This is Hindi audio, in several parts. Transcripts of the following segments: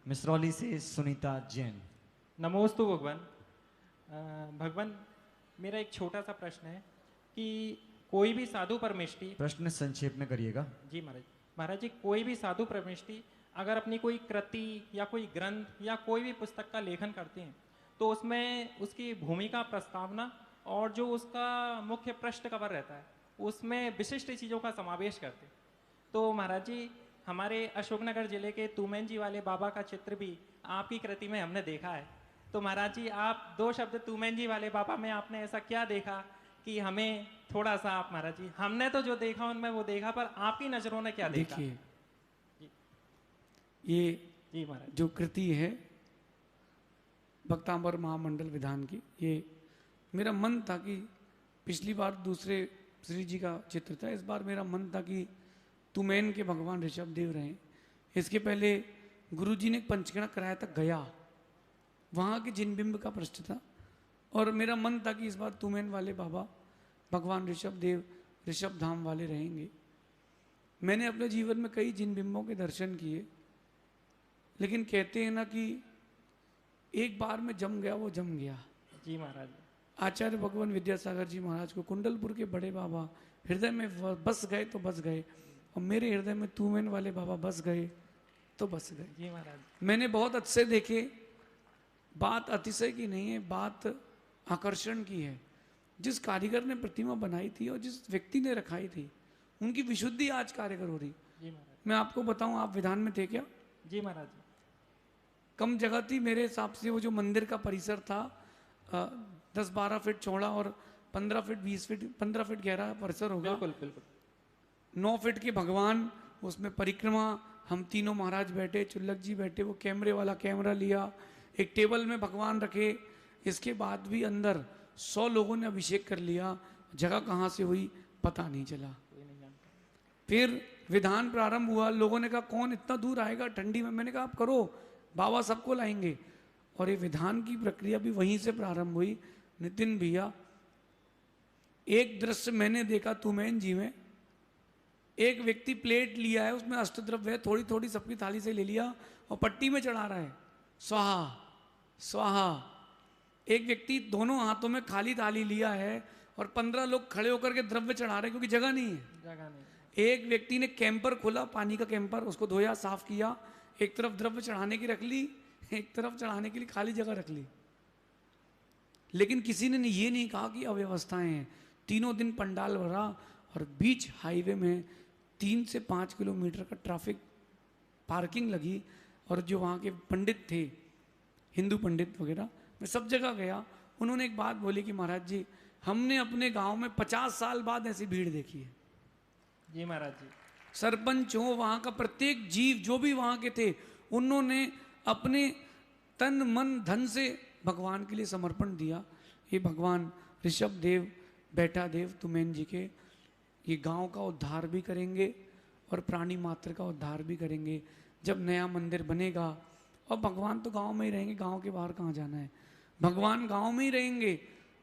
मिसरौली से सुनीता जैन। नमोस्तु भगवान। भगवान, मेरा एक छोटा सा प्रश्न है कि कोई भी साधु परमेष्टि। प्रश्न संक्षेप में करिएगा। जी महाराज। महाराज जी, कोई भी साधु परमेष्टि अगर अपनी कोई कृति या कोई ग्रंथ या कोई भी पुस्तक का लेखन करते हैं तो उसमें उसकी भूमिका, प्रस्तावना और जो उसका मुख्य पृष्ठ कवर रहता है उसमें विशिष्ट चीज़ों का समावेश करते हैं। तो महाराज जी, हमारे अशोकनगर जिले के तुमेन जी वाले बाबा का चित्र भी आपकी कृति में हमने देखा है। तो महाराज जी, आप दो शब्द तुमेन जी वाले बाबा में आपने ऐसा क्या देखा कि हमें थोड़ा सा आप, महाराज जी, हमने तो जो देखा उनमें वो देखा, पर आपकी नजरों ने क्या देखा? देखिए, जी ये जी महाराज। जो कृति है भक्तांबर महामंडल विधान की, ये मेरा मन था कि पिछली बार दूसरे श्री जी का चित्र था, इस बार मेरा मन था कि तुमेन के भगवान ऋषभ देव रहे। इसके पहले गुरुजी ने पंचकड़ा कराया था गया, वहाँ के जिनबिंब का पृष्ठ था, और मेरा मन था कि इस बार तुमेन वाले बाबा भगवान ऋषभ देव ऋषभ धाम वाले रहेंगे। मैंने अपने जीवन में कई जिनबिंबों के दर्शन किए, लेकिन कहते हैं ना कि एक बार में जम गया वो जम गया। जी महाराज। आचार्य भगवान विद्यासागर जी महाराज को, कुंडलपुर के बड़े बाबा, हृदय में बस गए तो बस गए, और मेरे हृदय में तुमेन वाले बाबा बस गए तो बस गए। जी महाराज। मैंने बहुत अच्छे देखे, बात अतिशय की नहीं है, बात आकर्षण की है। जिस कारीगर ने प्रतिमा बनाई थी और जिस व्यक्ति ने रखाई थी, उनकी विशुद्धि आज कार्यकर हो रही। जी महाराज। मैं आपको बताऊं, आप विधान में थे क्या? जी महाराज। कम जगह थी मेरे हिसाब से। वो जो मंदिर का परिसर था 10-12 फीट चौड़ा और 15 फीट 20 फीट 15 फीट गहरा परिसर होगा। बिल्कुल बिल्कुल। 9 फीट के भगवान, उसमें परिक्रमा, हम तीनों महाराज बैठे, चुल्लक जी बैठे, वो कैमरे वाला कैमरा लिया, एक टेबल में भगवान रखे। इसके बाद भी अंदर 100 लोगों ने अभिषेक कर लिया। जगह कहाँ से हुई पता नहीं चला। कोई नहीं जानता। फिर विधान प्रारंभ हुआ, लोगों ने कहा कौन इतना दूर आएगा ठंडी में। मैंने कहा आप करो, बाबा सबको लाएंगे। और ये विधान की प्रक्रिया भी वहीं से प्रारंभ हुई। नितिन भैया, एक दृश्य मैंने देखा तुमेन जी में, एक व्यक्ति प्लेट लिया है, उसमें अष्टद्रव्य है, थोड़ी थोड़ी सबकी थाली से ले लिया और पट्टी में चढ़ा रहा है, स्वाहा स्वाहा। एक व्यक्ति दोनों हाथों में खाली थाली लिया है और 15 लोग खड़े होकर के द्रव्य चढ़ा रहे हैं, क्योंकि जगह नहीं है। जगह नहीं। एक व्यक्ति ने कैंपर खोला, पानी का कैंपर, उसको धोया, साफ किया, एक तरफ द्रव्य चढ़ाने की रख ली, एक तरफ चढ़ाने के लिए खाली जगह रख ली। लेकिन किसी ने ये नहीं कहा कि अव्यवस्थाएं हैं। तीनों दिन पंडाल भरा और बीच हाईवे में 3 से 5 किलोमीटर का ट्रैफिक पार्किंग लगी। और जो वहाँ के पंडित थे, हिंदू पंडित वगैरह, मैं सब जगह गया, उन्होंने एक बात बोली कि महाराज जी, हमने अपने गांव में 50 साल बाद ऐसी भीड़ देखी है। जी महाराज जी। सरपंच हो, वहाँ का प्रत्येक जीव जो भी वहाँ के थे, उन्होंने अपने तन मन धन से भगवान के लिए समर्पण दिया। ये भगवान ऋषभ देव, बैठा देव तुमेन जी के, ये गांव का उद्धार भी करेंगे और प्राणी मात्र का उद्धार भी करेंगे। जब नया मंदिर बनेगा, और भगवान तो गांव में ही रहेंगे, गांव के बाहर कहाँ जाना है, भगवान गांव में ही रहेंगे।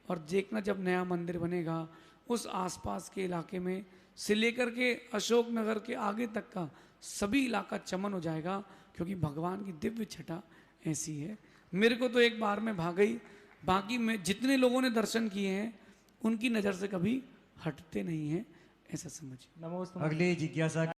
और देखना, जब नया मंदिर बनेगा, उस आसपास के इलाके में से लेकर के अशोकनगर के आगे तक का सभी इलाका चमन हो जाएगा, क्योंकि भगवान की दिव्य छटा ऐसी है। मेरे को तो एक बार में भाग गई, बाकी में जितने लोगों ने दर्शन किए हैं उनकी नज़र से कभी हटते नहीं हैं, ऐसा समझिए। नमोस्तु। अगली जिज्ञासा